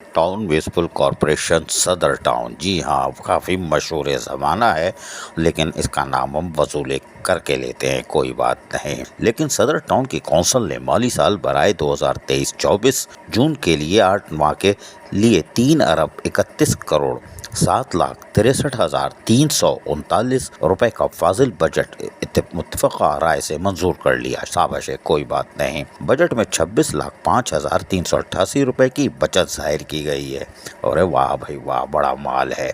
Town municipal corporation सदर town, जी हाँ, काफ़ी मशहूर ज़माना है, लेकिन इसका नाम हम वसूल करके लेते हैं, कोई बात नहीं। लेकिन सदर टाउन की कौंसिल ने माली साल बराए 2023-24 जून के लिए 8 माह के लिए 3 अरब 31 करोड़ 7,63,339 रुपए का फाजिल बजट मुत्तफ़क़ा राय से मंजूर कर लिया। शाबाश है, कोई बात नहीं। बजट में 26,05,388 रुपए की बचत जाहिर की गई है। और वाह भाई वाह, बड़ा माल है।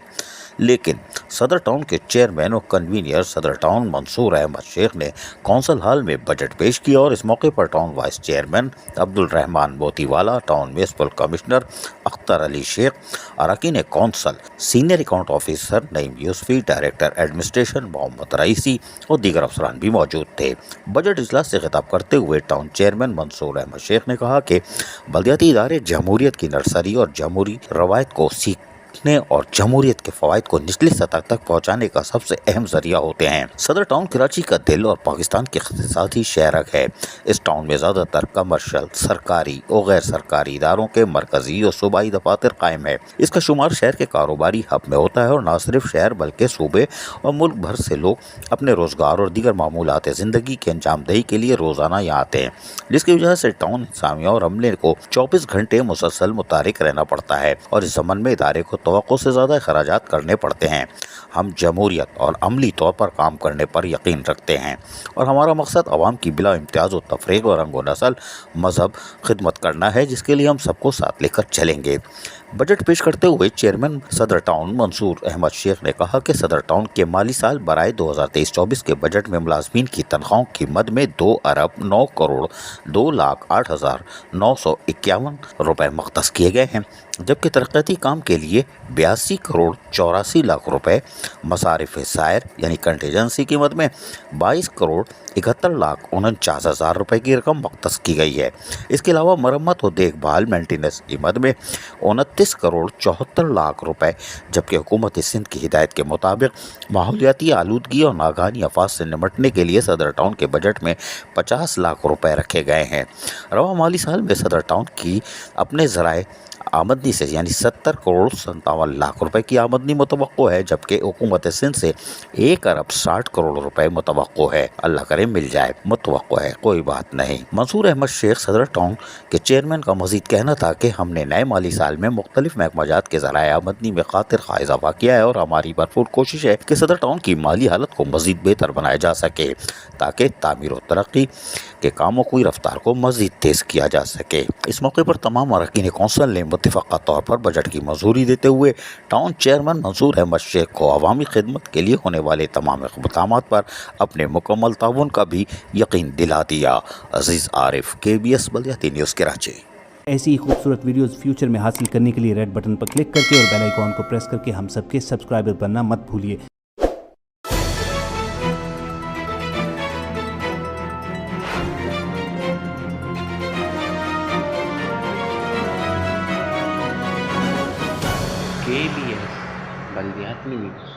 लेकिन सदर टाउन के चेयरमैन और कन्वीनियर सदर टाउन मंसूर अहमद शेख ने कौंसिल हॉल में बजट पेश किया और इस मौके पर town vice chairman Abdul Rahman Motiwala, town municipal commissioner Akhtar Ali Shaikh, अरकान council, senior account officer Naeem Yusufi, director administration Mohammad Raisi और दीगर अफसरान भी मौजूद थे। बजट इजलास से खिताब करते हुए टाउन चेयरमैन मंसूर अहमद शेख ने कहा कि बल्दियाती इदारे जमहूरियत की नर्सरी और जमहूरी रवायत को सीखने और जमहूरियत के फवायद को निचली सतह तक पहुँचाने का सबसे अहम जरिया होते हैं। सदर टाउन कराची का दिल और पाकिस्तान के इक़्तिसादी शहरक है। इस टाउन में ज़्यादातर कमर्शल, सरकारी और गैर सरकारी इदारों के मरकजी और सूबाई दफातर कायम है। इसका शुमार शहर के कारोबारी हब में होता है और न सिर्फ शहर बल्कि सूबे और मुल्क भर से लोग अपने रोज़गार और दीगर मामूलात ज़िंदगी की अंजामदही के लिए रोज़ाना यहाँ आते हैं, जिसकी वजह से टाउन इंसामिया और अमले को 24 घंटे मुसलसल मुतारिक रहना पड़ता है और इस ज़मन में इदारे को तवक्को से ज़्यादा खराजात करने पड़ते हैं। हम जमहूरियत और अमली तौर पर काम करने पर यकीन रखते हैं और हमारा मकसद अवाम की बिला इम्तियाज़ और तफरीक और रंग व नस्ल मजहब खिदमत करना है, जिसके लिए हम सबको साथ लेकर चलेंगे। बजट पेश करते हुए चेयरमैन सदर टाउन मंसूर अहमद शेख ने कहा कि सदर टाउन के माली साल बराए 2023-24 के बजट में मुलाजमीन की तनख्वाहों की मद में 2 अरब 9 करोड़ 2,08,951 रुपए मख्तस किए गए हैं, जबकि तरक्याती काम के लिए 82 करोड़ 84 लाख रुपए, मसारिफ सायर यानी कंटीजेंसी की मद में 22 करोड़ 71,49,000 रुपए की रकम मख्तस की गई है। इसके अलावा मरम्मत और देखभाल मेंटेनेंस की मद में 29 करोड़ 74 लाख रुपए, जबकि हुकूमत सिंध की हिदायत के मुताबिक माहौलियाती आलूदगी और नागानी आफात से निमटने के लिए सदर टाउन के बजट में 50 लाख रुपए रखे गए हैं। रवा माली साल में सदर टाउन की अपने ज़राए आमदनी से यानी 70 करोड़ 57 लाख रुपए की आमदनी मुतवक्को है, जबकि हुकूमत सिंध से 1 अरब 60 करोड़ रुपए मुतवक्को है। अल्लाह करे मिल जाए, मुतवक्को है, कोई बात नहीं। मंसूर अहमद शेख सदर टाउन के चेयरमैन का मजीद कहना था कि हमने नए माली साल में मुख्तलिफ महकमाजात के ज़राए आमदनी में खातिर खा इजाफा किया है और हमारी भरपूर कोशिश है कि सदर टाउन की माली हालत को मजीद बेहतर बनाया जा सके, ताकि तामीर और तरक्की के कामों की रफ्तार को मजीद तेज़ किया जा सके। इस मौके पर तमाम अरकान कौंसिल ने मुत्तफ़क़ा तौर पर बजट की मंजूरी देते हुए टाउन चेयरमैन मंसूर अहमद शेख को अवामी खिदमत के लिए होने वाले तमाम इक़दामात पर अपने मुकम्मल ताउन का भी यकीन दिला दिया। अजीज़ आरिफ, KBS बल्दियाती न्यूज़ कराची। ऐसी ही खूबसूरत वीडियोस फ्यूचर में हासिल करने के लिए रेड बटन पर क्लिक करके और बेल आइकॉन को प्रेस करके हम सबके सब्सक्राइबर बनना मत भूलिए। KBS बल्दियाती न्यूज़।